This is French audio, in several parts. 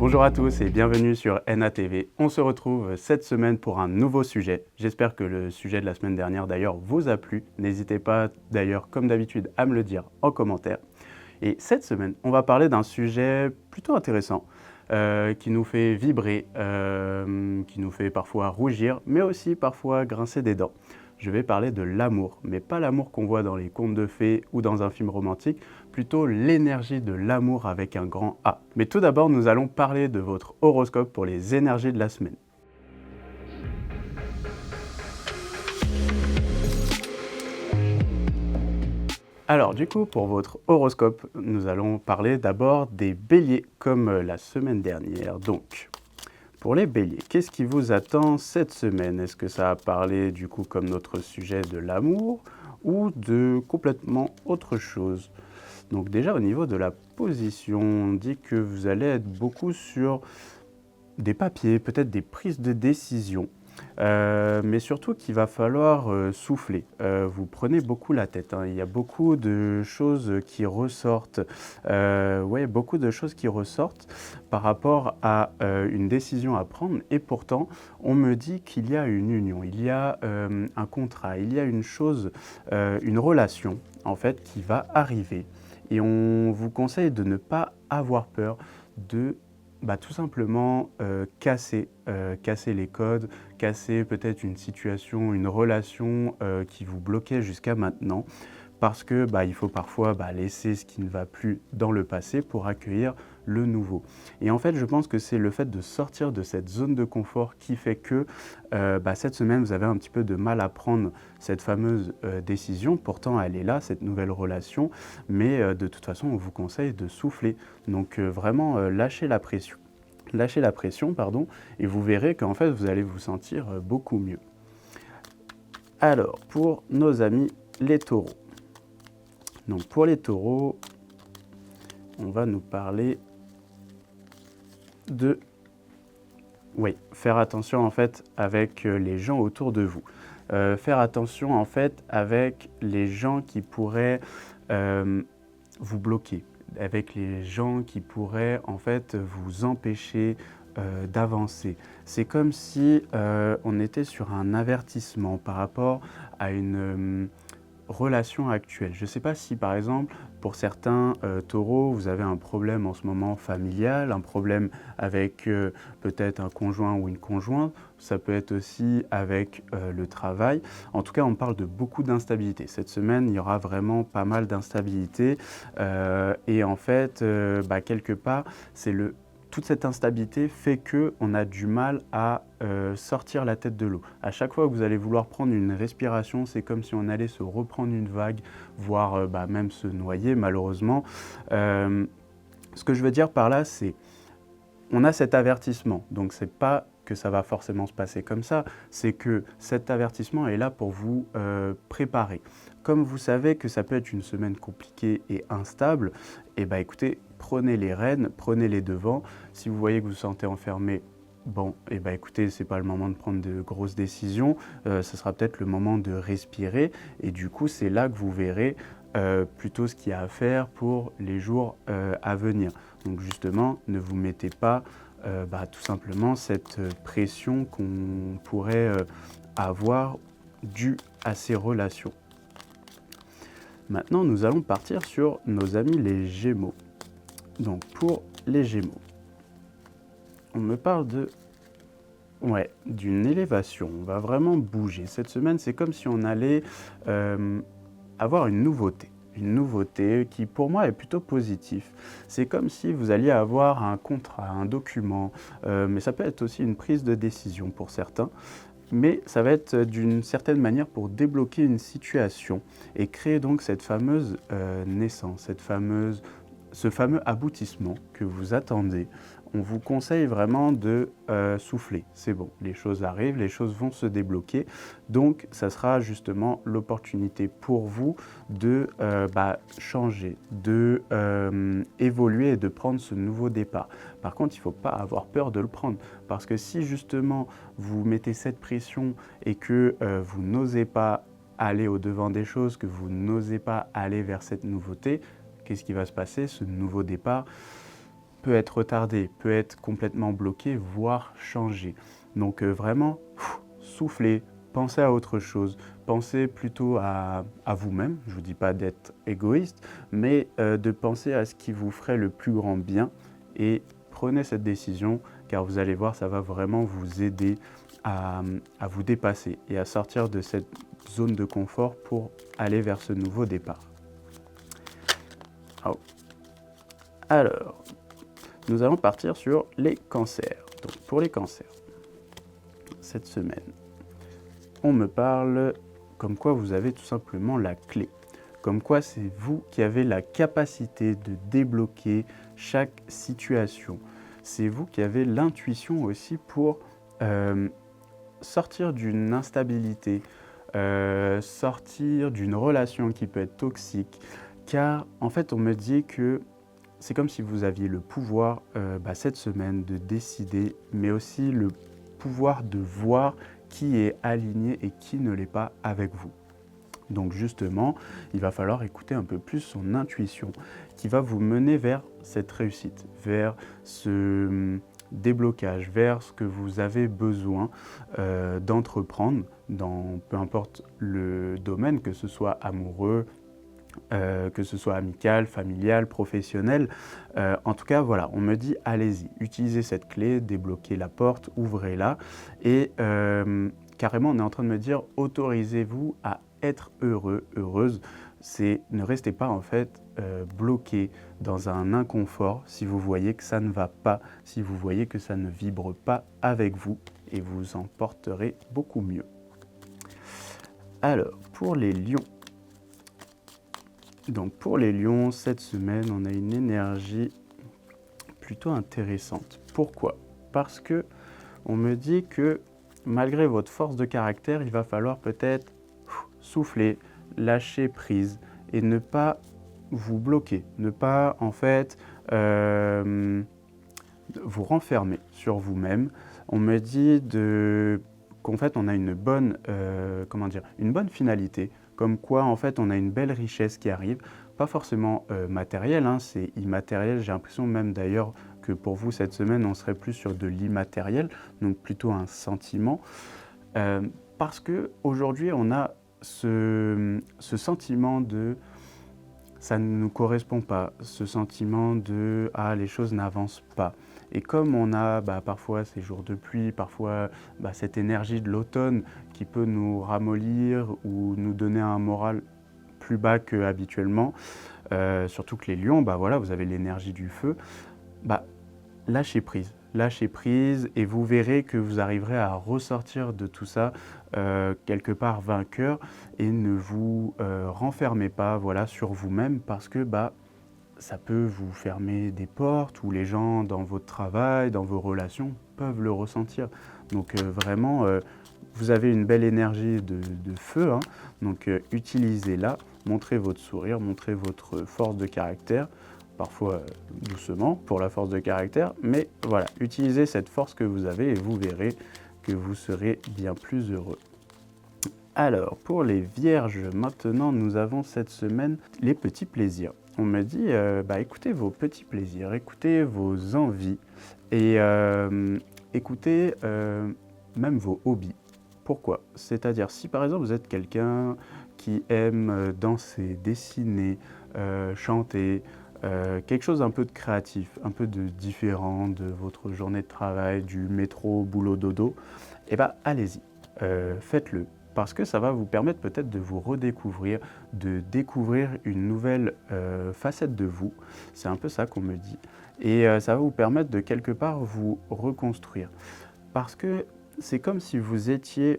Bonjour à tous et bienvenue sur NATV. On se retrouve cette semaine pour un nouveau sujet. J'espère que le sujet de la semaine dernière d'ailleurs vous a plu. N'hésitez pas d'ailleurs comme d'habitude à me le dire en commentaire. Et cette semaine, on va parler d'un sujet plutôt intéressant qui nous fait vibrer, qui nous fait parfois rougir, mais aussi parfois grincer des dents. Je vais parler de l'amour, mais pas l'amour qu'on voit dans les contes de fées ou dans un film romantique, plutôt l'énergie de l'amour avec un grand A. Mais tout d'abord, nous allons parler de votre horoscope pour les énergies de la semaine. Alors du coup, pour votre horoscope, nous allons parler d'abord des béliers, comme la semaine dernière. Donc, pour les béliers, qu'est-ce qui vous attend cette semaine? Est-ce que ça va parler du coup comme notre sujet de l'amour ou de complètement autre chose? Donc déjà au niveau de la position, on dit que vous allez être beaucoup sur des papiers, peut-être des prises de décision. Mais surtout qu'il va falloir souffler. Vous prenez beaucoup la tête, hein. Il y a beaucoup de choses qui ressortent. Ouais, beaucoup de choses qui ressortent par rapport à une décision à prendre. Et pourtant, on me dit qu'il y a une union, il y a un contrat, il y a une chose, une relation en fait qui va arriver. Et on vous conseille de ne pas avoir peur de tout simplement casser les codes, casser peut-être une situation, une relation qui vous bloquait jusqu'à maintenant, parce que il faut parfois laisser ce qui ne va plus dans le passé pour accueillir le nouveau. Et en fait, je pense que c'est le fait de sortir de cette zone de confort qui fait que cette semaine, vous avez un petit peu de mal à prendre cette fameuse décision. Pourtant, elle est là, cette nouvelle relation, mais de toute façon, on vous conseille de souffler. Donc vraiment, lâchez la pression. Lâchez la pression, pardon, et vous verrez qu'en fait, vous allez vous sentir beaucoup mieux. Alors, pour nos amis les taureaux. Donc pour les taureaux, on va nous parler de faire attention en fait avec les gens autour de vous. Faire attention en fait avec les gens qui pourraient vous bloquer, avec les gens qui pourraient en fait vous empêcher d'avancer. C'est comme si on était sur un avertissement par rapport à une relation actuelle. Je ne sais pas si par exemple pour certains taureaux vous avez un problème en ce moment familial, un problème avec peut-être un conjoint ou une conjointe, ça peut être aussi avec le travail. En tout cas on parle de beaucoup d'instabilité. Cette semaine il y aura vraiment pas mal d'instabilité et en fait quelque part c'est toute cette instabilité fait qu'on a du mal à sortir la tête de l'eau. À chaque fois que vous allez vouloir prendre une respiration, c'est comme si on allait se reprendre une vague, voire même se noyer malheureusement. Ce que je veux dire par là, c'est on a cet avertissement, donc c'est pas que ça va forcément se passer comme ça, c'est que cet avertissement est là pour vous préparer. Comme vous savez que ça peut être une semaine compliquée et instable, et écoutez, prenez les rênes, prenez les devants. Si vous voyez que vous vous sentez enfermé, écoutez, c'est pas le moment de prendre de grosses décisions, ce sera peut-être le moment de respirer, et du coup c'est là que vous verrez plutôt ce qu'il y a à faire pour les jours à venir. Donc justement, ne vous mettez pas tout simplement cette pression qu'on pourrait avoir due à ces relations. Maintenant, nous allons partir sur nos amis les Gémeaux. Donc pour les Gémeaux, on me parle d'une élévation, on va vraiment bouger. Cette semaine, c'est comme si on allait avoir une nouveauté qui pour moi est plutôt positive. C'est comme si vous alliez avoir un contrat, un document, mais ça peut être aussi une prise de décision pour certains. Mais ça va être d'une certaine manière pour débloquer une situation et créer donc cette fameuse naissance, ce fameux aboutissement que vous attendez. On vous conseille vraiment de souffler. C'est bon, les choses arrivent, les choses vont se débloquer. Donc, ça sera justement l'opportunité pour vous de changer, de évoluer et de prendre ce nouveau départ. Par contre, il ne faut pas avoir peur de le prendre. Parce que si justement vous mettez cette pression et que vous n'osez pas aller au-devant des choses, que vous n'osez pas aller vers cette nouveauté, qu'est-ce qui va se passer? Ce nouveau départ, peut être retardé, peut être complètement bloqué, voire changé. Donc vraiment, soufflez, pensez à autre chose, pensez plutôt à vous-même. Je ne vous dis pas d'être égoïste, mais de penser à ce qui vous ferait le plus grand bien et prenez cette décision car vous allez voir, ça va vraiment vous aider à vous dépasser et à sortir de cette zone de confort pour aller vers ce nouveau départ. Oh. Alors, nous allons partir sur les cancers. Donc pour les cancers, cette semaine, on me parle comme quoi vous avez tout simplement la clé. Comme quoi c'est vous qui avez la capacité de débloquer chaque situation. C'est vous qui avez l'intuition aussi pour sortir d'une instabilité, sortir d'une relation qui peut être toxique. Car en fait, on me dit que c'est comme si vous aviez le pouvoir cette semaine de décider, mais aussi le pouvoir de voir qui est aligné et qui ne l'est pas avec vous. Donc justement, il va falloir écouter un peu plus son intuition qui va vous mener vers cette réussite, vers ce déblocage, vers ce que vous avez besoin d'entreprendre dans peu importe le domaine, que ce soit amoureux, que ce soit amical, familial, professionnel. En tout cas, voilà, on me dit allez-y, utilisez cette clé, débloquez la porte, ouvrez-la et carrément on est en train de me dire autorisez-vous à être heureux, heureuse. C'est ne restez pas en fait bloqué dans un inconfort si vous voyez que ça ne va pas, si vous voyez que ça ne vibre pas avec vous et vous en porterez beaucoup mieux. Alors, pour les lions. Donc pour les lions, cette semaine, on a une énergie plutôt intéressante. Pourquoi? Parce que on me dit que malgré votre force de caractère, il va falloir peut-être souffler, lâcher prise et ne pas vous bloquer, ne pas en fait vous renfermer sur vous-même. On me dit qu'en fait on a une bonne, une bonne finalité, comme quoi en fait on a une belle richesse qui arrive, pas forcément matérielle, hein, c'est immatériel. J'ai l'impression même d'ailleurs que pour vous cette semaine on serait plus sur de l'immatériel, donc plutôt un sentiment, parce que aujourd'hui on a ce sentiment de ça ne nous correspond pas, ce sentiment de ah les choses n'avancent pas. Et comme on a parfois ces jours de pluie, parfois cette énergie de l'automne qui peut nous ramollir ou nous donner un moral plus bas qu'habituellement, surtout que les lions, voilà, vous avez l'énergie du feu, lâchez prise et vous verrez que vous arriverez à ressortir de tout ça quelque part vainqueur et ne vous renfermez pas voilà, sur vous-même parce que ça peut vous fermer des portes où les gens dans votre travail, dans vos relations peuvent le ressentir. Donc vraiment, vous avez une belle énergie de feu, hein, donc utilisez-la, montrez votre sourire, montrez votre force de caractère, parfois doucement pour la force de caractère, mais voilà, utilisez cette force que vous avez et vous verrez que vous serez bien plus heureux. Alors, pour les vierges, maintenant, nous avons cette semaine les petits plaisirs. On me dit, écoutez vos petits plaisirs, écoutez vos envies et écoutez même vos hobbies. Pourquoi? C'est-à-dire, si par exemple vous êtes quelqu'un qui aime danser, dessiner, chanter, quelque chose un peu de créatif, un peu de différent de votre journée de travail, du métro, boulot, dodo, allez-y, faites-le. Parce que ça va vous permettre peut-être de vous redécouvrir, de découvrir une nouvelle facette de vous. C'est un peu ça qu'on me dit. Et ça va vous permettre de quelque part vous reconstruire. Parce que c'est comme si vous étiez,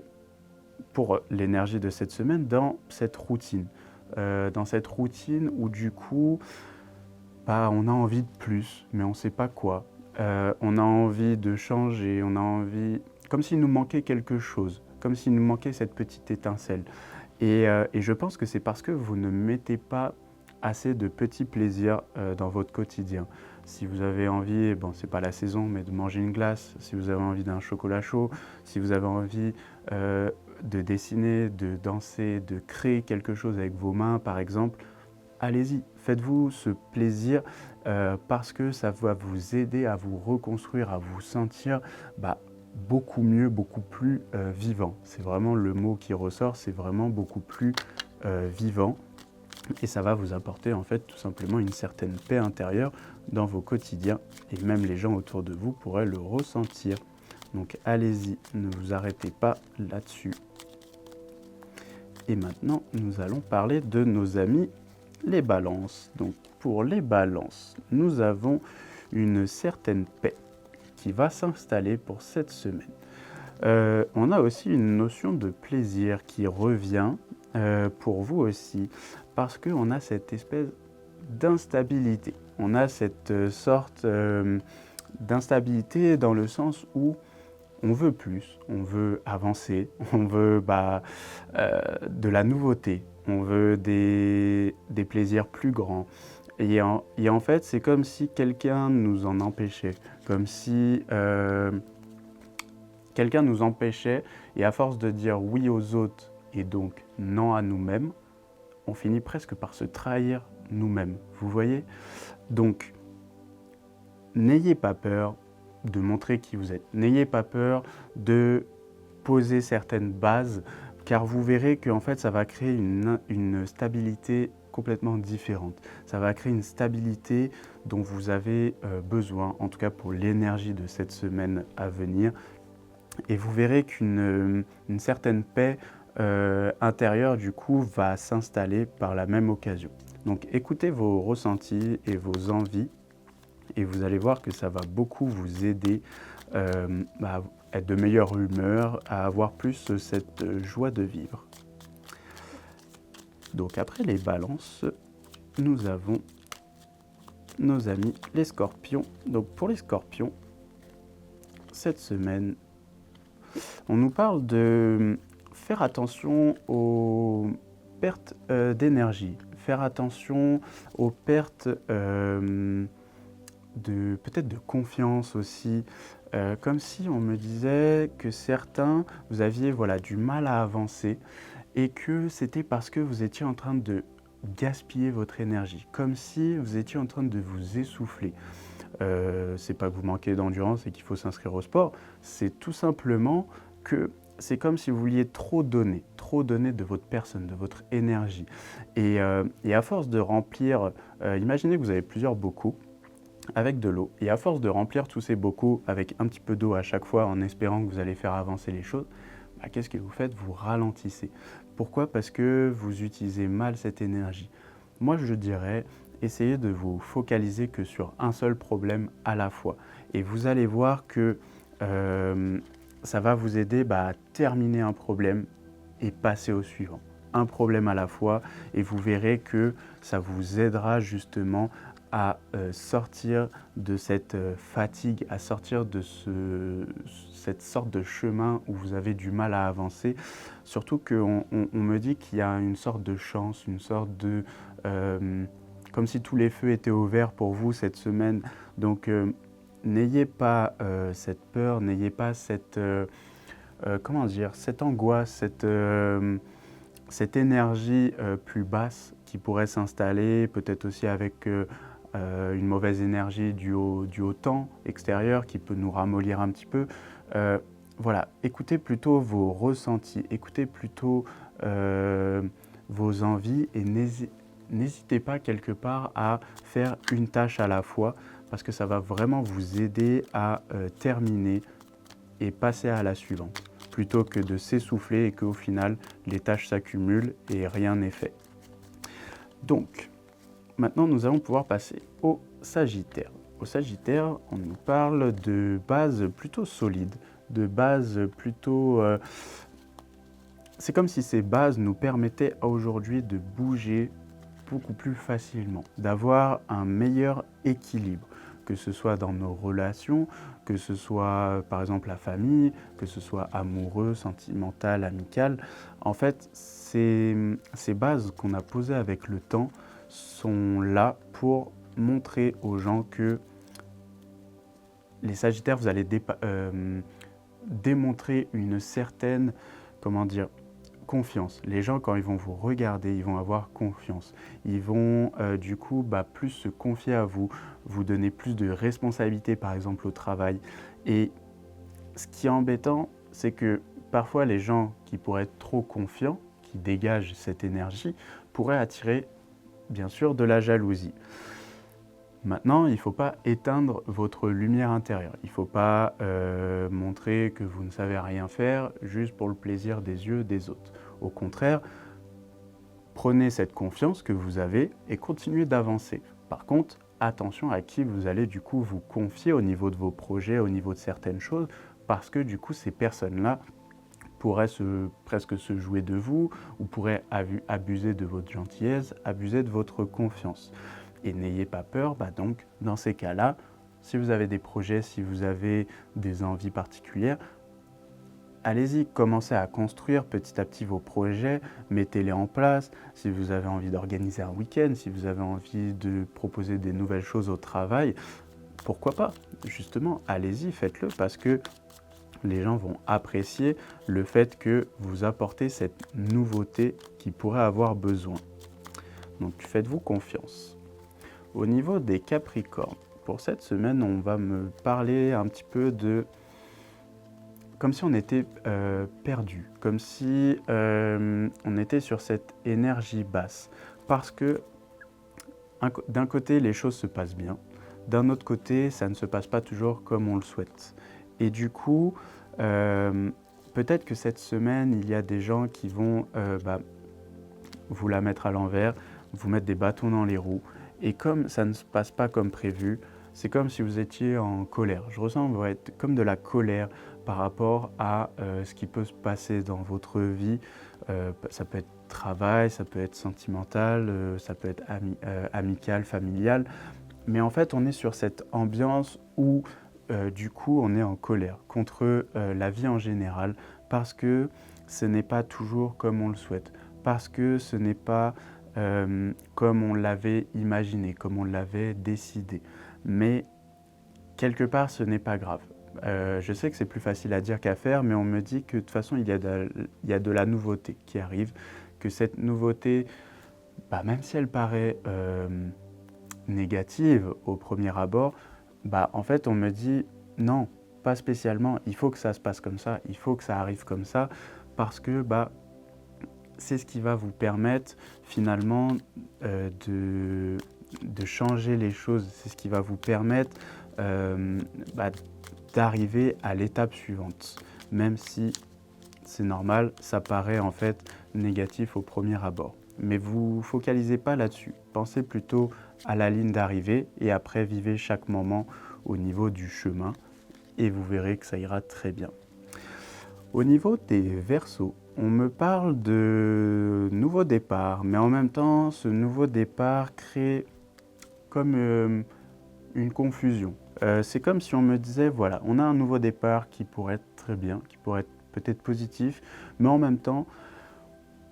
pour l'énergie de cette semaine, dans cette routine. Dans cette routine où du coup, on a envie de plus, mais on ne sait pas quoi. On a envie de changer, on a envie... Comme s'il nous manquait quelque chose, comme s'il nous manquait cette petite étincelle. Et je pense que c'est parce que vous ne mettez pas assez de petits plaisirs dans votre quotidien. Si vous avez envie, c'est pas la saison, mais de manger une glace, si vous avez envie d'un chocolat chaud, si vous avez envie de dessiner, de danser, de créer quelque chose avec vos mains par exemple, allez-y, faites-vous ce plaisir parce que ça va vous aider à vous reconstruire, à vous sentir beaucoup mieux, beaucoup plus vivant. C'est vraiment le mot qui ressort, c'est vraiment beaucoup plus vivant. Et ça va vous apporter en fait tout simplement une certaine paix intérieure dans vos quotidiens et même les gens autour de vous pourraient le ressentir. Donc allez-y, ne vous arrêtez pas là-dessus. Et maintenant, nous allons parler de nos amis les balances. Donc pour les balances, nous avons une certaine paix qui va s'installer pour cette semaine. On a aussi une notion de plaisir qui revient pour vous aussi, parce qu'on a cette espèce d'instabilité. On a cette sorte d'instabilité dans le sens où on veut plus, on veut avancer, on veut de la nouveauté, on veut des plaisirs plus grands. Et en fait, c'est comme si quelqu'un nous en empêchait, comme si quelqu'un nous empêchait, et à force de dire oui aux autres et donc non à nous-mêmes, on finit presque par se trahir nous-mêmes, vous voyez? Donc, n'ayez pas peur de montrer qui vous êtes, n'ayez pas peur de poser certaines bases, car vous verrez qu'en fait, ça va créer une stabilité complètement différente. Ça va créer une stabilité dont vous avez besoin, en tout cas pour l'énergie de cette semaine à venir. Et vous verrez qu'une certaine paix intérieure, du coup, va s'installer par la même occasion. Donc, écoutez vos ressentis et vos envies, et vous allez voir que ça va beaucoup vous aider à être de meilleure humeur, à avoir plus cette joie de vivre. Donc, après les balances, nous avons nos amis les scorpions. Donc, pour les scorpions, cette semaine, on nous parle de faire attention aux pertes d'énergie, faire attention aux pertes peut-être de confiance aussi, comme si on me disait que certains, vous aviez du mal à avancer et que c'était parce que vous étiez en train de gaspiller votre énergie, comme si vous étiez en train de vous essouffler. C'est pas que vous manquez d'endurance et qu'il faut s'inscrire au sport, c'est tout simplement que c'est comme si vous vouliez trop donner de votre personne, de votre énergie. Et à force de remplir, imaginez que vous avez plusieurs bocaux avec de l'eau, et à force de remplir tous ces bocaux avec un petit peu d'eau à chaque fois en espérant que vous allez faire avancer les choses, qu'est-ce que vous faites? Vous ralentissez. Pourquoi? Parce que vous utilisez mal cette énergie. Moi, je dirais, essayez de vous focaliser que sur un seul problème à la fois. Et vous allez voir que ça va vous aider à terminer un problème et passer au suivant. Un problème à la fois, et vous verrez que ça vous aidera justement à sortir de cette fatigue, à sortir de cette sorte de chemin où vous avez du mal à avancer. Surtout qu'on me dit qu'il y a une sorte de chance, une sorte de... comme si tous les feux étaient au vert pour vous cette semaine. Donc n'ayez pas cette peur, n'ayez pas cette... comment dire, cette angoisse, cette énergie plus basse qui pourrait s'installer, peut-être aussi avec une mauvaise énergie due au temps extérieur qui peut nous ramollir un petit peu. Voilà, écoutez plutôt vos ressentis, écoutez plutôt vos envies et n'hésitez pas quelque part à faire une tâche à la fois parce que ça va vraiment vous aider à terminer et passer à la suivante plutôt que de s'essouffler et qu'au final les tâches s'accumulent et rien n'est fait. Donc, maintenant, nous allons pouvoir passer au Sagittaire. Au Sagittaire, on nous parle de bases plutôt solides, de bases plutôt... c'est comme si ces bases nous permettaient aujourd'hui de bouger beaucoup plus facilement, d'avoir un meilleur équilibre, que ce soit dans nos relations, que ce soit par exemple la famille, que ce soit amoureux, sentimental, amical. En fait, ces bases qu'on a posées avec le temps sont là pour montrer aux gens que les Sagittaires, vous allez démontrer une certaine, comment dire, confiance. Les gens, quand ils vont vous regarder, ils vont avoir confiance. Ils vont du coup plus se confier à vous, vous donner plus de responsabilités par exemple au travail. Et ce qui est embêtant, c'est que parfois les gens qui pourraient être trop confiants, qui dégagent cette énergie, pourraient attirer bien sûr de la jalousie. Maintenant, il ne faut pas éteindre votre lumière intérieure. Il ne faut pas montrer que vous ne savez rien faire juste pour le plaisir des yeux des autres. Au contraire, prenez cette confiance que vous avez et continuez d'avancer. Par contre, attention à qui vous allez du coup vous confier au niveau de vos projets, au niveau de certaines choses, parce que du coup ces personnes-là pourraient presque se jouer de vous ou pourraient abuser de votre gentillesse, abuser de votre confiance. Et n'ayez pas peur, donc dans ces cas-là, si vous avez des projets, si vous avez des envies particulières, allez-y, commencez à construire petit à petit vos projets, mettez-les en place. Si vous avez envie d'organiser un week-end, si vous avez envie de proposer des nouvelles choses au travail, pourquoi pas? Justement, allez-y, faites-le parce que les gens vont apprécier le fait que vous apportez cette nouveauté qu'ils pourraient avoir besoin. Donc faites-vous confiance. Au niveau des Capricornes, pour cette semaine, on va me parler un petit peu de... comme si on était perdu, comme si on était sur cette énergie basse. Parce que d'un côté, les choses se passent bien, d'un autre côté, ça ne se passe pas toujours comme on le souhaite. Et du coup, peut-être que cette semaine, il y a des gens qui vont vous la mettre à l'envers, vous mettre des bâtons dans les roues. Et comme ça ne se passe pas comme prévu, c'est comme si vous étiez en colère. Je ressens comme de la colère par rapport à ce qui peut se passer dans votre vie. Ça peut être travail, ça peut être sentimental, ça peut être amical, familial. Mais en fait, on est sur cette ambiance où du coup, on est en colère contre la vie en général parce que ce n'est pas toujours comme on le souhaite, parce que ce n'est pas comme on l'avait imaginé, comme on l'avait décidé. Mais quelque part, ce n'est pas grave. Je sais que c'est plus facile à dire qu'à faire, mais on me dit que de toute façon, il y a de la nouveauté qui arrive, que cette nouveauté, même si elle paraît négative au premier abord, en fait, on me dit non, pas spécialement, il faut que ça se passe comme ça, il faut que ça arrive comme ça, parce que c'est ce qui va vous permettre finalement de changer les choses, c'est ce qui va vous permettre d'arriver à l'étape suivante, même si c'est normal, ça paraît en fait négatif au premier abord. Mais vous focalisez pas là-dessus, pensez plutôt à la ligne d'arrivée et après vivez chaque moment au niveau du chemin et vous verrez que ça ira très bien. Au niveau des Verseaux, on me parle de nouveau départ, mais en même temps, ce nouveau départ crée comme une confusion. C'est comme si on me disait, voilà, on a un nouveau départ qui pourrait être très bien, qui pourrait être peut-être positif, mais en même temps,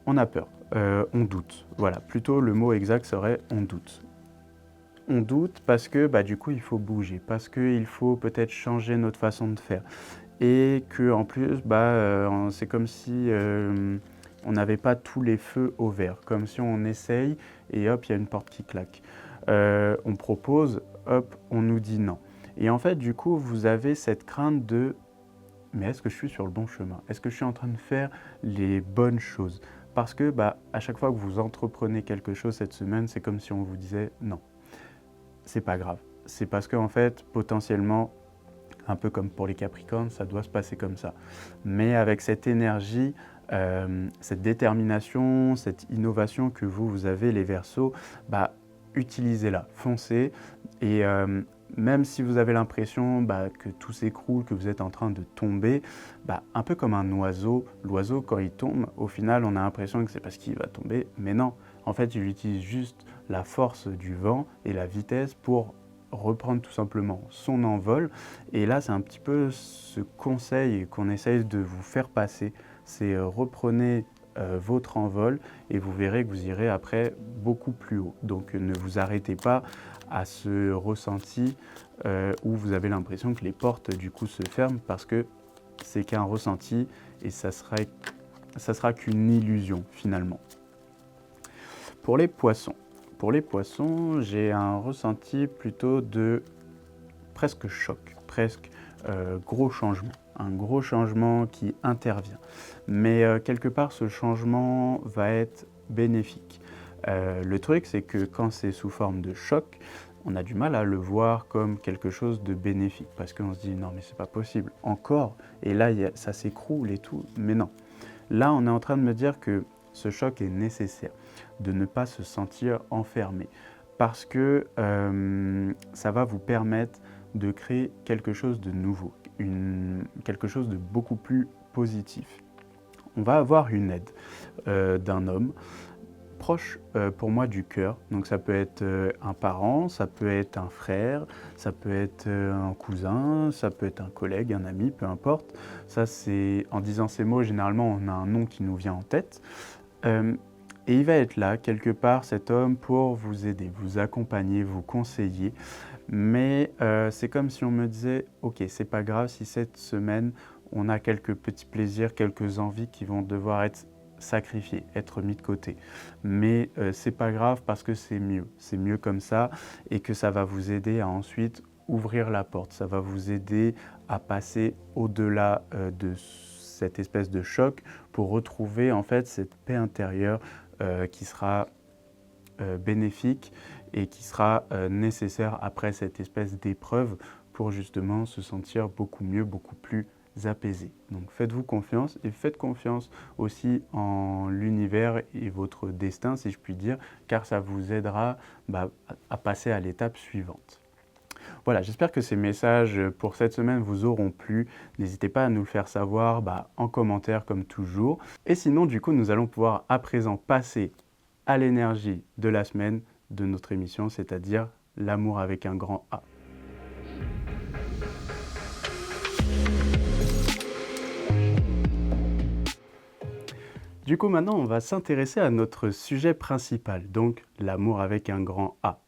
on a peur, on doute. Voilà, plutôt le mot exact serait on doute. On doute parce que du coup, il faut bouger, parce qu'il faut peut-être changer notre façon de faire. Et qu'en plus, c'est comme si on n'avait pas tous les feux au vert, comme si on essaye et hop, il y a une porte qui claque. On propose, hop, on nous dit non. Et en fait, du coup, vous avez cette crainte de « mais est-ce que je suis sur le bon chemin? Est-ce que je suis en train de faire les bonnes choses ?» Parce que à chaque fois que vous entreprenez quelque chose cette semaine, c'est comme si on vous disait « non, c'est pas grave ». C'est parce qu'en fait, potentiellement, un peu comme pour les Capricornes, ça doit se passer comme ça. Mais avec cette énergie, cette détermination, cette innovation que vous avez les Verseaux, utilisez-la, foncez. Et même si vous avez l'impression que tout s'écroule, que vous êtes en train de tomber, un peu comme un oiseau, l'oiseau quand il tombe, au final on a l'impression que c'est parce qu'il va tomber, mais non. En fait, il utilise juste la force du vent et la vitesse pour reprendre tout simplement son envol. Et là, c'est un petit peu ce conseil qu'on essaye de vous faire passer, c'est reprenez votre envol et vous verrez que vous irez après beaucoup plus haut. Donc ne vous arrêtez pas à ce ressenti où vous avez l'impression que les portes du coup se ferment parce que c'est qu'un ressenti et ça serait ça sera qu'une illusion finalement. Pour les poissons, j'ai un ressenti plutôt de presque choc, presque gros changement. Un gros changement qui intervient. Mais quelque part, ce changement va être bénéfique. Le truc, c'est que quand c'est sous forme de choc, on a du mal à le voir comme quelque chose de bénéfique parce qu'on se dit non mais c'est pas possible, encore, et là ça s'écroule et tout, mais non. Là on est en train de me dire que ce choc est nécessaire, de ne pas se sentir enfermé parce que ça va vous permettre de créer quelque chose de nouveau, quelque chose de beaucoup plus positif. On va avoir une aide d'un homme proche pour moi du cœur, donc ça peut être un parent, ça peut être un frère, ça peut être un cousin, ça peut être un collègue, un ami, peu importe. Ça c'est, en disant ces mots, généralement on a un nom qui nous vient en tête. Et il va être là, quelque part, cet homme, pour vous aider, vous accompagner, vous conseiller. Mais c'est comme si on me disait, ok, c'est pas grave si cette semaine, on a quelques petits plaisirs, quelques envies qui vont devoir être sacrifiés, être mis de côté. Mais c'est pas grave parce que c'est mieux comme ça et que ça va vous aider à ensuite ouvrir la porte. Ça va vous aider à passer au-delà de cette espèce de choc pour retrouver en fait cette paix intérieure qui sera bénéfique et qui sera nécessaire après cette espèce d'épreuve pour justement se sentir beaucoup mieux, beaucoup plus apaisé. Donc faites-vous confiance et faites confiance aussi en l'univers et votre destin, si je puis dire, car ça vous aidera à passer à l'étape suivante. Voilà, j'espère que ces messages pour cette semaine vous auront plu. N'hésitez pas à nous le faire savoir en commentaire comme toujours. Et sinon, du coup, nous allons pouvoir à présent passer à l'énergie de la semaine de notre émission, c'est-à-dire l'amour avec un grand A. Du coup, maintenant, on va s'intéresser à notre sujet principal, donc l'amour avec un grand A.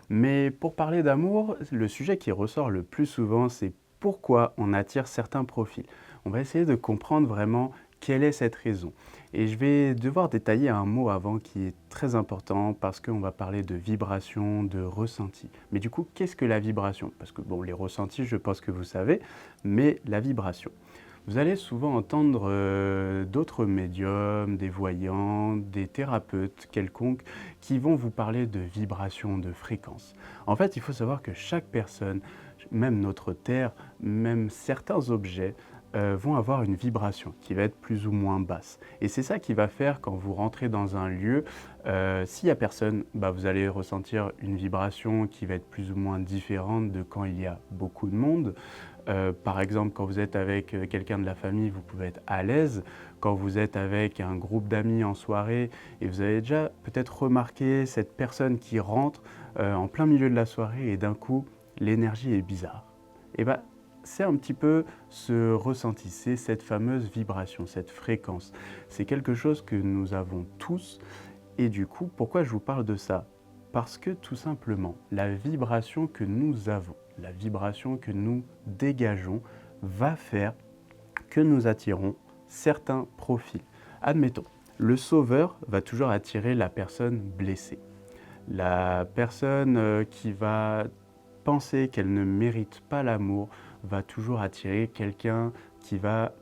Mais pour parler d'amour, le sujet qui ressort le plus souvent, c'est pourquoi on attire certains profils. On va essayer de comprendre vraiment quelle est cette raison. Et je vais devoir détailler un mot avant qui est très important parce qu'on va parler de vibration, de ressenti. Mais du coup, qu'est-ce que la vibration? Parce que bon, les ressentis, je pense que vous savez, mais la vibration. Vous allez souvent entendre d'autres médiums, des voyants, des thérapeutes quelconques qui vont vous parler de vibration, de fréquence. En fait, il faut savoir que chaque personne, même notre Terre, même certains objets, vont avoir une vibration qui va être plus ou moins basse. Et c'est ça qui va faire quand vous rentrez dans un lieu, s'il n'y a personne, vous allez ressentir une vibration qui va être plus ou moins différente de quand il y a beaucoup de monde. Par exemple, quand vous êtes avec quelqu'un de la famille, vous pouvez être à l'aise. Quand vous êtes avec un groupe d'amis en soirée et vous avez déjà peut-être remarqué cette personne qui rentre en plein milieu de la soirée et d'un coup, l'énergie est bizarre. Et c'est un petit peu ce ressenti, c'est cette fameuse vibration, cette fréquence. C'est quelque chose que nous avons tous. Et du coup, pourquoi je vous parle de ça? Parce que tout simplement, la vibration que nous avons, la vibration que nous dégageons va faire que nous attirons certains profils. Admettons, le sauveur va toujours attirer la personne blessée. La personne qui va penser qu'elle ne mérite pas l'amour va toujours attirer quelqu'un qui va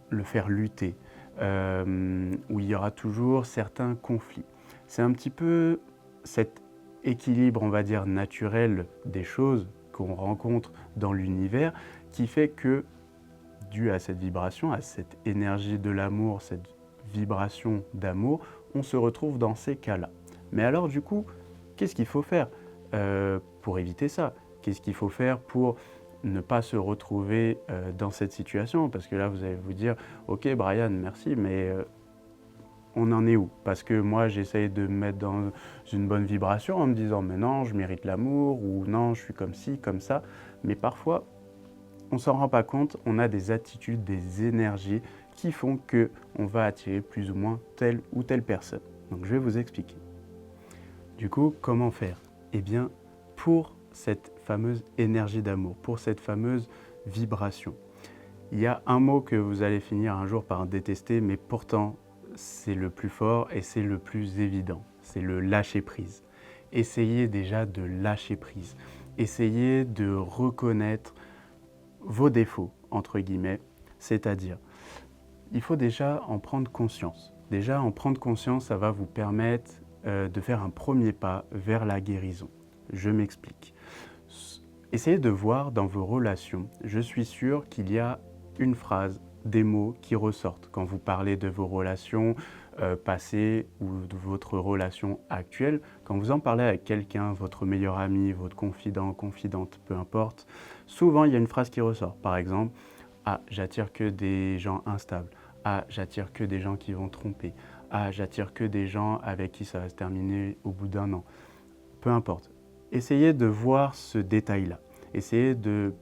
le faire lutter, où il y aura toujours certains conflits. C'est un petit peu cet équilibre, on va dire, naturel des choses qu'on rencontre dans l'univers qui fait que, dû à cette vibration, à cette énergie de l'amour, cette vibration d'amour, on se retrouve dans ces cas-là. Mais alors du coup, qu'est-ce qu'il faut faire pour éviter ça? Qu'est-ce qu'il faut faire pour ne pas se retrouver dans cette situation? Parce que là, vous allez vous dire, ok Brian, merci, mais on en est où? Parce que moi, j'essaye de me mettre dans une bonne vibration en me disant, mais non, je mérite l'amour, ou non, je suis comme ci, comme ça. Mais parfois, on ne s'en rend pas compte, on a des attitudes, des énergies qui font qu'on va attirer plus ou moins telle ou telle personne. Donc, je vais vous expliquer. Du coup, comment faire? Eh bien, pour cette fameuse énergie d'amour, pour cette fameuse vibration, il y a un mot que vous allez finir un jour par détester, mais pourtant, c'est le plus fort et c'est le plus évident. C'est le lâcher prise. Essayez déjà de lâcher prise. Essayez de reconnaître vos défauts, entre guillemets, c'est-à-dire, il faut déjà en prendre conscience. Déjà, en prendre conscience, ça va vous permettre de faire un premier pas vers la guérison. Je m'explique. Essayez de voir dans vos relations. Je suis sûr qu'il y a une phrase, des mots qui ressortent quand vous parlez de vos relations passées ou de votre relation actuelle. Quand vous en parlez avec quelqu'un, votre meilleur ami, votre confident, confidente, peu importe, souvent il y a une phrase qui ressort. Par exemple, ah, j'attire que des gens instables. Ah, j'attire que des gens qui vont tromper. Ah, j'attire que des gens avec qui ça va se terminer au bout d'un an. Peu importe. Essayez de voir ce détail-là. Essayez de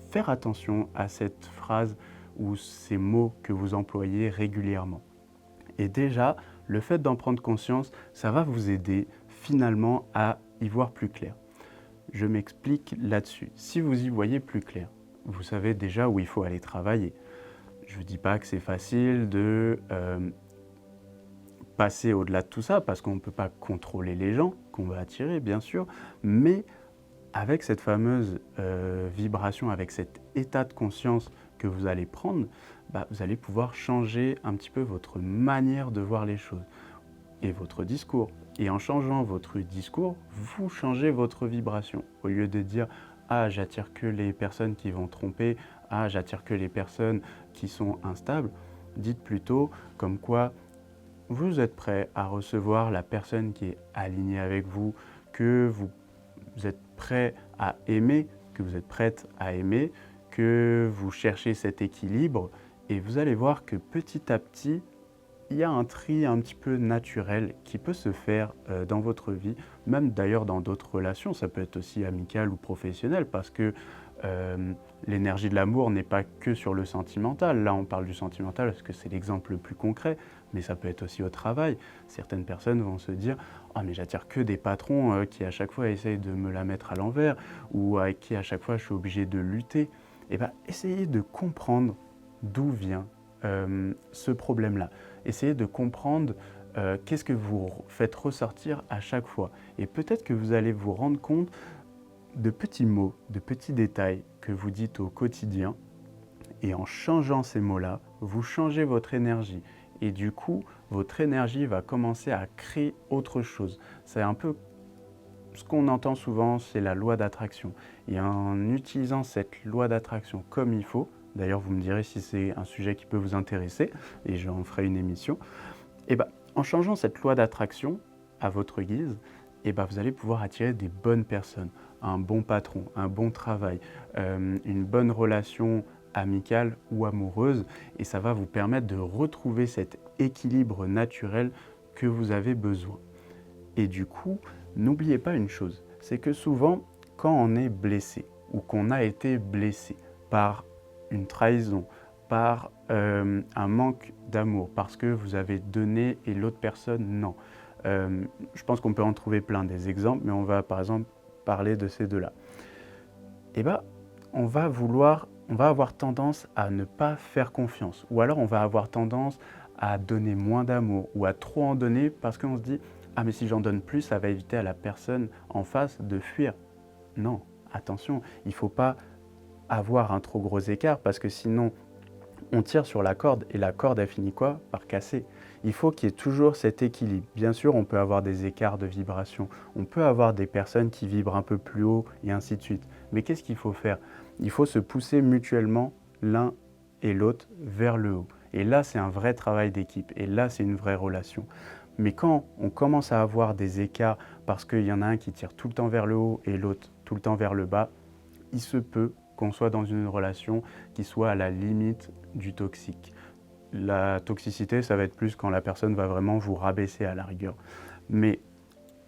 faire attention à cette phrase ou ces mots que vous employez régulièrement. Et déjà, le fait d'en prendre conscience, ça va vous aider finalement à y voir plus clair. Je m'explique là-dessus. Si vous y voyez plus clair, vous savez déjà où il faut aller travailler. Je ne dis pas que c'est facile de passer au-delà de tout ça, parce qu'on ne peut pas contrôler les gens qu'on va attirer, bien sûr, mais avec cette fameuse vibration, avec cet état de conscience que vous allez prendre, vous allez pouvoir changer un petit peu votre manière de voir les choses et votre discours. Et en changeant votre discours, vous changez votre vibration. Au lieu de dire « Ah, j'attire que les personnes qui vont tromper. Ah, j'attire que les personnes qui sont instables », dites plutôt comme quoi vous êtes prêt à recevoir la personne qui est alignée avec vous, que vous êtes prêt à aimer, que vous êtes prête à aimer, que vous cherchez cet équilibre, et vous allez voir que petit à petit, il y a un tri un petit peu naturel qui peut se faire dans votre vie, même d'ailleurs dans d'autres relations, ça peut être aussi amical ou professionnel, parce que l'énergie de l'amour n'est pas que sur le sentimental. Là, on parle du sentimental parce que c'est l'exemple le plus concret, mais ça peut être aussi au travail. Certaines personnes vont se dire « Ah, mais j'attire que des patrons qui à chaque fois essayent de me la mettre à l'envers ou avec qui à chaque fois je suis obligé de lutter. » Eh bien, essayez de comprendre d'où vient ce problème-là. Essayez de comprendre qu'est-ce que vous faites ressortir à chaque fois. Et peut-être que vous allez vous rendre compte de petits mots, de petits détails que vous dites au quotidien. Et en changeant ces mots-là, vous changez votre énergie. Et du coup, votre énergie va commencer à créer autre chose. C'est un peu ce qu'on entend souvent, c'est la loi d'attraction. Et en utilisant cette loi d'attraction comme il faut, d'ailleurs vous me direz si c'est un sujet qui peut vous intéresser, et j'en ferai une émission, et en changeant cette loi d'attraction à votre guise, vous allez pouvoir attirer des bonnes personnes, un bon patron, un bon travail, une bonne relation amicale ou amoureuse, et ça va vous permettre de retrouver cet équilibre naturel que vous avez besoin. Et du coup, n'oubliez pas une chose, c'est que souvent, quand on est blessé ou qu'on a été blessé par une trahison, par un manque d'amour, parce que vous avez donné et l'autre personne non. Je pense qu'on peut en trouver plein des exemples, mais on va par exemple parler de ces deux-là. On va avoir tendance à ne pas faire confiance, ou alors on va avoir tendance à donner moins d'amour ou à trop en donner parce qu'on se dit « Ah mais si j'en donne plus, ça va éviter à la personne en face de fuir ». Non, attention, il ne faut pas avoir un trop gros écart parce que sinon on tire sur la corde et la corde elle finit quoi? Par casser. Il faut qu'il y ait toujours cet équilibre. Bien sûr, on peut avoir des écarts de vibration, on peut avoir des personnes qui vibrent un peu plus haut et ainsi de suite. Mais qu'est-ce qu'il faut faire? Il faut se pousser mutuellement l'un et l'autre vers le haut. Et là, c'est un vrai travail d'équipe et là, c'est une vraie relation. Mais quand on commence à avoir des écarts parce qu'il y en a un qui tire tout le temps vers le haut et l'autre tout le temps vers le bas, il se peut qu'on soit dans une relation qui soit à la limite du toxique. La toxicité, ça va être plus quand la personne va vraiment vous rabaisser à la rigueur. Mais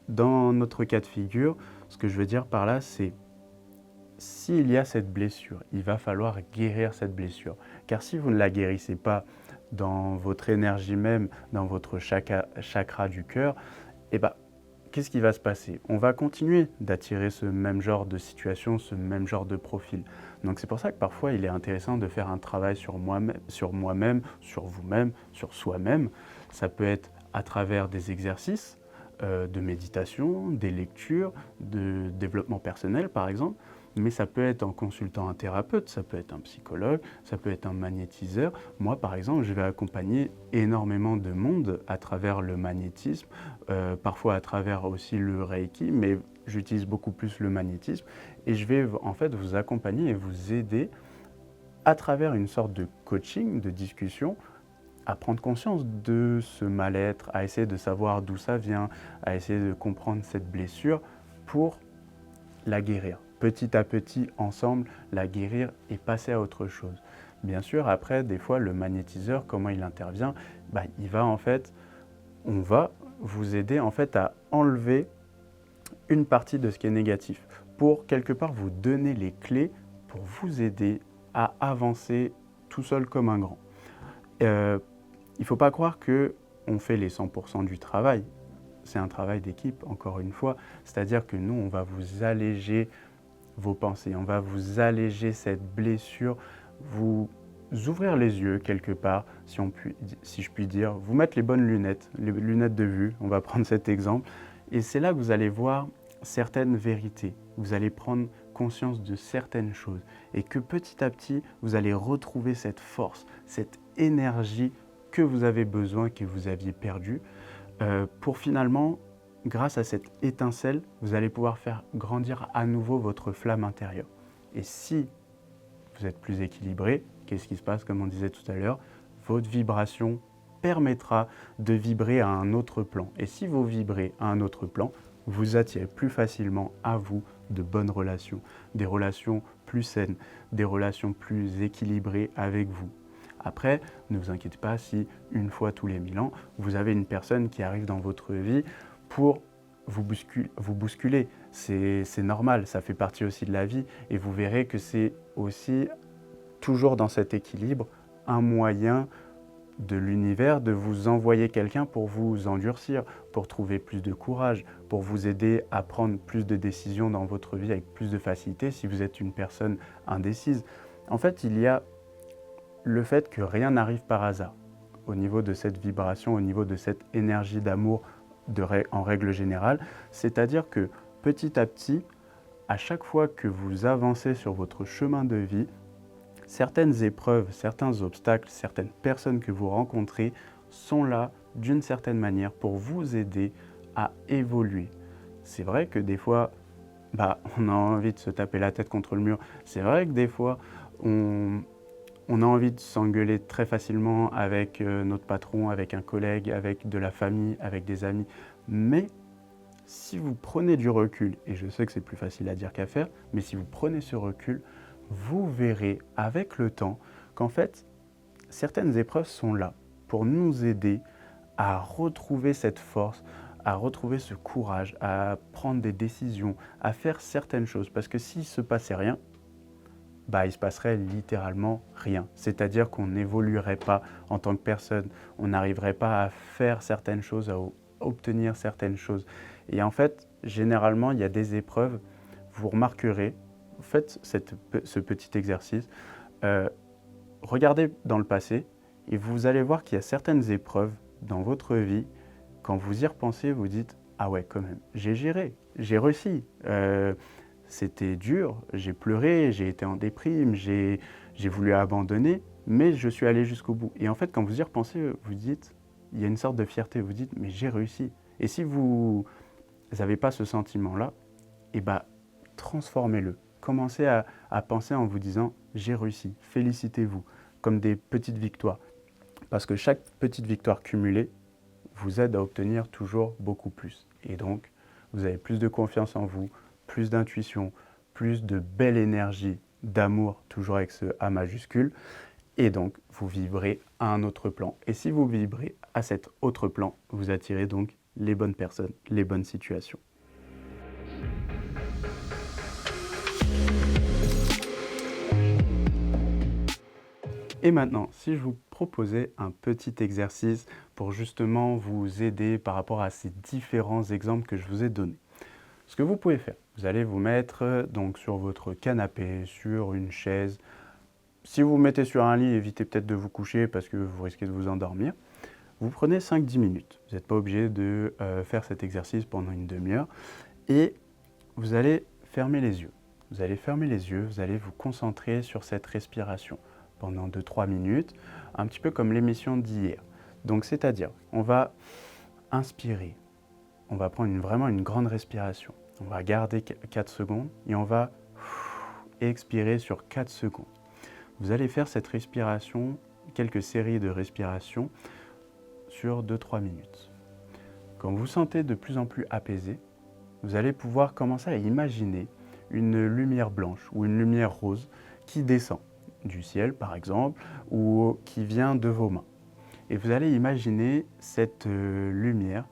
dans notre cas de figure, ce que je veux dire par là, c'est s'il y a cette blessure, il va falloir guérir cette blessure. Car si vous ne la guérissez pas dans votre énergie même, dans votre chakra du cœur, qu'est-ce qui va se passer? On va continuer d'attirer ce même genre de situation, ce même genre de profil. Donc c'est pour ça que parfois il est intéressant de faire un travail sur moi-même, sur vous-même, sur soi-même. Ça peut être à travers des exercices de méditation, des lectures, de développement personnel par exemple, mais ça peut être en consultant un thérapeute, ça peut être un psychologue, ça peut être un magnétiseur. Moi par exemple, je vais accompagner énormément de monde à travers le magnétisme, parfois à travers aussi le Reiki, mais j'utilise beaucoup plus le magnétisme et je vais en fait vous accompagner et vous aider à travers une sorte de coaching, de discussion, à prendre conscience de ce mal-être, à essayer de savoir d'où ça vient, à essayer de comprendre cette blessure pour la guérir. Petit à petit, ensemble, la guérir et passer à autre chose. Bien sûr, après, des fois, le magnétiseur, comment il intervient? Il va en fait, on va vous aider en fait à enlever une partie de ce qui est négatif pour quelque part vous donner les clés pour vous aider à avancer tout seul comme un grand. Il ne faut pas croire qu'on fait les 100% du travail. C'est un travail d'équipe, encore une fois. C'est-à-dire que nous, on va vous alléger vos pensées, on va vous alléger cette blessure, vous ouvrir les yeux quelque part, si je puis dire, vous mettre les bonnes lunettes, les lunettes de vue, on va prendre cet exemple. Et c'est là que vous allez voir certaines vérités, vous allez prendre conscience de certaines choses et que petit à petit, vous allez retrouver cette force, cette énergie que vous avez besoin, que vous aviez perdue, pour finalement, grâce à cette étincelle, vous allez pouvoir faire grandir à nouveau votre flamme intérieure. Et si vous êtes plus équilibré, qu'est-ce qui se passe? Comme on disait tout à l'heure, votre vibration permettra de vibrer à un autre plan. Et si vous vibrez à un autre plan, vous attirez plus facilement à vous de bonnes relations, des relations plus saines, des relations plus équilibrées avec vous. Après, ne vous inquiétez pas si une fois tous les 1000 ans, vous avez une personne qui arrive dans votre vie pour vous bousculer. C'est normal, ça fait partie aussi de la vie et vous verrez que c'est aussi toujours dans cet équilibre un moyen de l'univers de vous envoyer quelqu'un pour vous endurcir, pour trouver plus de courage, pour vous aider à prendre plus de décisions dans votre vie avec plus de facilité si vous êtes une personne indécise. En fait, il y a le fait que rien n'arrive par hasard au niveau de cette vibration, au niveau de cette énergie d'amour en règle générale. C'est-à-dire que petit à petit, à chaque fois que vous avancez sur votre chemin de vie, certaines épreuves, certains obstacles, certaines personnes que vous rencontrez sont là d'une certaine manière pour vous aider à évoluer. C'est vrai que des fois, on a envie de se taper la tête contre le mur. C'est vrai que des fois, on a envie de s'engueuler très facilement avec notre patron, avec un collègue, avec de la famille, avec des amis. Mais si vous prenez du recul, et je sais que c'est plus facile à dire qu'à faire, mais si vous prenez ce recul, vous verrez avec le temps qu'en fait, certaines épreuves sont là pour nous aider à retrouver cette force, à retrouver ce courage, à prendre des décisions, à faire certaines choses. Parce que s'il ne se passait rien, il ne se passerait littéralement rien. C'est-à-dire qu'on n'évoluerait pas en tant que personne, on n'arriverait pas à faire certaines choses, à obtenir certaines choses. Et en fait, généralement, il y a des épreuves, vous remarquerez, faites ce petit exercice, regardez dans le passé et vous allez voir qu'il y a certaines épreuves dans votre vie, quand vous y repensez, vous dites « Ah ouais, quand même, j'ai géré, j'ai réussi ». C'était dur, j'ai pleuré, j'ai été en déprime, j'ai voulu abandonner, mais je suis allé jusqu'au bout. Et en fait, quand vous y repensez, vous dites, il y a une sorte de fierté, vous dites, mais j'ai réussi. Et si vous n'avez pas ce sentiment-là, transformez-le. Commencez à penser en vous disant, j'ai réussi, félicitez-vous, comme des petites victoires. Parce que chaque petite victoire cumulée vous aide à obtenir toujours beaucoup plus. Et donc, vous avez plus de confiance en vous, plus d'intuition, plus de belle énergie, d'amour, toujours avec ce A majuscule. Et donc, vous vibrez à un autre plan. Et si vous vibrez à cet autre plan, vous attirez donc les bonnes personnes, les bonnes situations. Et maintenant, si je vous proposais un petit exercice pour justement vous aider par rapport à ces différents exemples que je vous ai donnés. Ce que vous pouvez faire, vous allez vous mettre donc sur votre canapé, sur une chaise. Si vous vous mettez sur un lit, évitez peut-être de vous coucher parce que vous risquez de vous endormir. Vous prenez 5-10 minutes. Vous n'êtes pas obligé de faire cet exercice pendant une demi-heure. Et vous allez fermer les yeux. Vous allez fermer les yeux, vous allez vous concentrer sur cette respiration pendant 2-3 minutes, un petit peu comme l'émission d'hier. Donc c'est-à-dire, on va inspirer, on va prendre vraiment une grande respiration. On va garder 4 secondes et on va expirer sur 4 secondes. Vous allez faire cette respiration, quelques séries de respirations sur 2-3 minutes. Quand vous vous sentez de plus en plus apaisé, vous allez pouvoir commencer à imaginer une lumière blanche ou une lumière rose qui descend du ciel par exemple ou qui vient de vos mains. Et vous allez imaginer cette lumière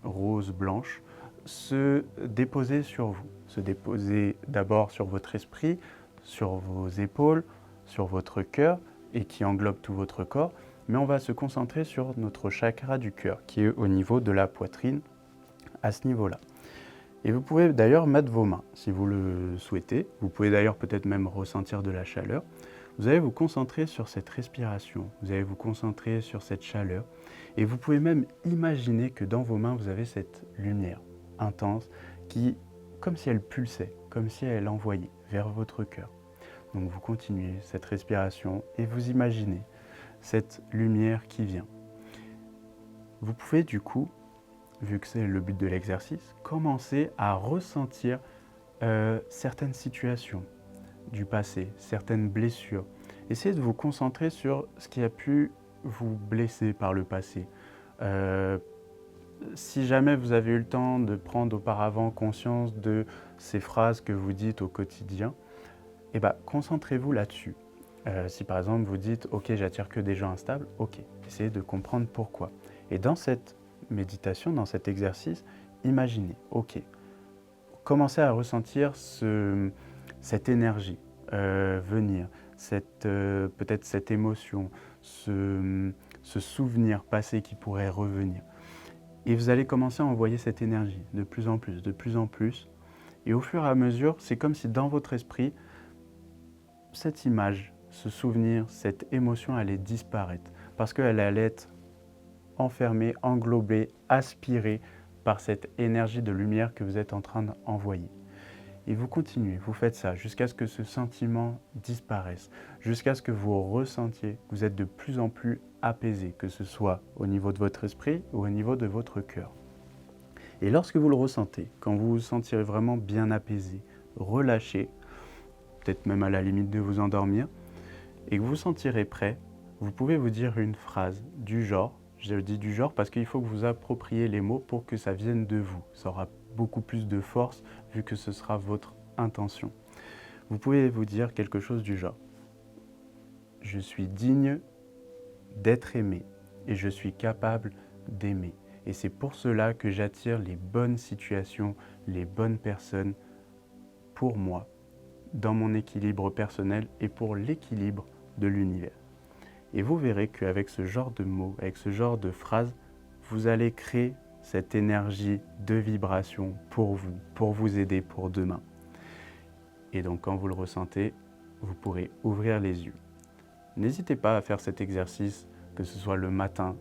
rose blanche se déposer sur vous, se déposer d'abord sur votre esprit, sur vos épaules, sur votre cœur et qui englobe tout votre corps, mais on va se concentrer sur notre chakra du cœur qui est au niveau de la poitrine à ce niveau-là. Et vous pouvez d'ailleurs mettre vos mains si vous le souhaitez. Vous pouvez d'ailleurs peut-être même ressentir de la chaleur. Vous allez vous concentrer sur cette respiration, vous allez vous concentrer sur cette chaleur et vous pouvez même imaginer que dans vos mains vous avez cette lumière intense qui, comme si elle pulsait, comme si elle envoyait vers votre cœur. Donc vous continuez cette respiration et vous imaginez cette lumière qui vient. Vous pouvez du coup, vu que c'est le but de l'exercice, commencer à ressentir certaines situations du passé, certaines blessures. Essayez de vous concentrer sur ce qui a pu vous blesser par le passé. Si jamais vous avez eu le temps de prendre auparavant conscience de ces phrases que vous dites au quotidien, eh ben, concentrez-vous là-dessus. Si par exemple vous dites « Ok, j'attire que des gens instables », ok, essayez de comprendre pourquoi. Et dans cette méditation, dans cet exercice, imaginez, ok, commencez à ressentir cette énergie venir, peut-être cette émotion, ce souvenir passé qui pourrait revenir. Et vous allez commencer à envoyer cette énergie de plus en plus, de plus en plus. Et au fur et à mesure, c'est comme si dans votre esprit, cette image, ce souvenir, cette émotion allait disparaître. Parce qu'elle allait être enfermée, englobée, aspirée par cette énergie de lumière que vous êtes en train d'envoyer. Et vous continuez, vous faites ça jusqu'à ce que ce sentiment disparaisse, jusqu'à ce que vous ressentiez que vous êtes de plus en plus apaisé, que ce soit au niveau de votre esprit ou au niveau de votre cœur. Et lorsque vous le ressentez, quand vous vous sentirez vraiment bien apaisé, relâché, peut-être même à la limite de vous endormir, et que vous vous sentirez prêt, vous pouvez vous dire une phrase du genre, je dis du genre parce qu'il faut que vous appropriez les mots pour que ça vienne de vous. Ça aura beaucoup plus de force vu que ce sera votre intention. Vous pouvez vous dire quelque chose du genre « Je suis digne d'être aimé et je suis capable d'aimer. Et c'est pour cela que j'attire les bonnes situations, les bonnes personnes pour moi, dans mon équilibre personnel et pour l'équilibre de l'univers. » Et vous verrez qu'avec ce genre de mots, avec ce genre de phrases, vous allez créer cette énergie de vibration pour vous aider pour demain. Et donc quand vous le ressentez, vous pourrez ouvrir les yeux. N'hésitez pas à faire cet exercice, que ce soit le matin,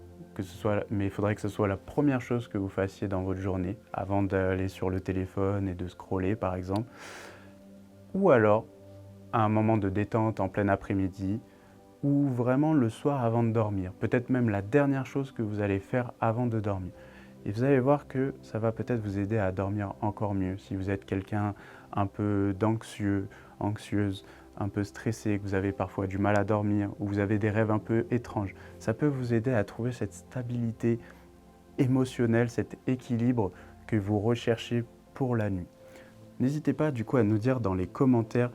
mais il faudrait que ce soit la première chose que vous fassiez dans votre journée, avant d'aller sur le téléphone et de scroller par exemple. Ou alors, à un moment de détente en plein après-midi, ou vraiment le soir avant de dormir. Peut-être même la dernière chose que vous allez faire avant de dormir. Et vous allez voir que ça va peut-être vous aider à dormir encore mieux. Si vous êtes quelqu'un un peu anxieuse, un peu stressé, que vous avez parfois du mal à dormir, ou vous avez des rêves un peu étranges, ça peut vous aider à trouver cette stabilité émotionnelle, cet équilibre que vous recherchez pour la nuit. N'hésitez pas du coup à nous dire dans les commentaires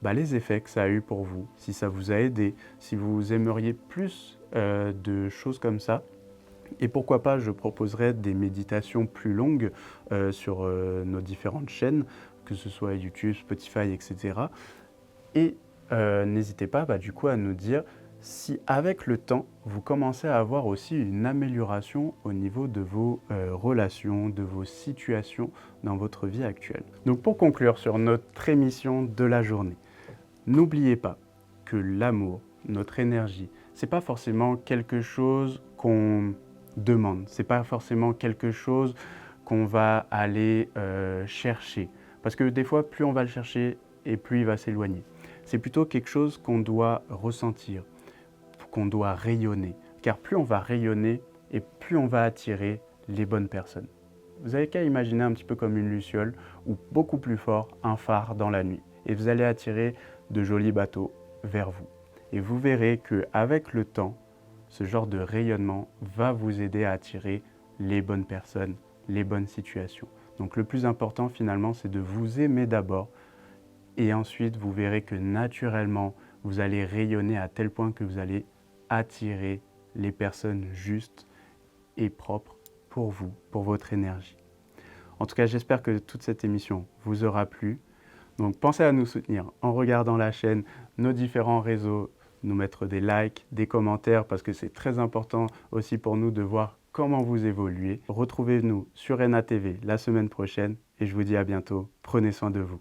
les effets que ça a eu pour vous, si ça vous a aidé, si vous aimeriez plus de choses comme ça. Et pourquoi pas, je proposerai des méditations plus longues sur nos différentes chaînes, que ce soit YouTube, Spotify, etc. Et n'hésitez pas du coup à nous dire si avec le temps, vous commencez à avoir aussi une amélioration au niveau de vos relations, de vos situations dans votre vie actuelle. Donc pour conclure sur notre émission de la journée, n'oubliez pas que l'amour, notre énergie, c'est pas forcément quelque chose qu'on demande, c'est pas forcément quelque chose qu'on va aller chercher. Parce que des fois, plus on va le chercher et plus il va s'éloigner. C'est plutôt quelque chose qu'on doit ressentir, qu'on doit rayonner. Car plus on va rayonner et plus on va attirer les bonnes personnes. Vous avez qu'à imaginer un petit peu comme une luciole ou beaucoup plus fort, un phare dans la nuit. Et vous allez attirer de jolis bateaux vers vous. Et vous verrez qu'avec le temps, ce genre de rayonnement va vous aider à attirer les bonnes personnes, les bonnes situations. Donc le plus important finalement, c'est de vous aimer d'abord et ensuite vous verrez que naturellement, vous allez rayonner à tel point que vous allez attirer les personnes justes et propres pour vous, pour votre énergie. En tout cas, j'espère que toute cette émission vous aura plu. Donc pensez à nous soutenir en regardant la chaîne, nos différents réseaux, nous mettre des likes, des commentaires parce que c'est très important aussi pour nous de voir comment vous évoluez. Retrouvez-nous sur ENA TV la semaine prochaine et je vous dis à bientôt. Prenez soin de vous.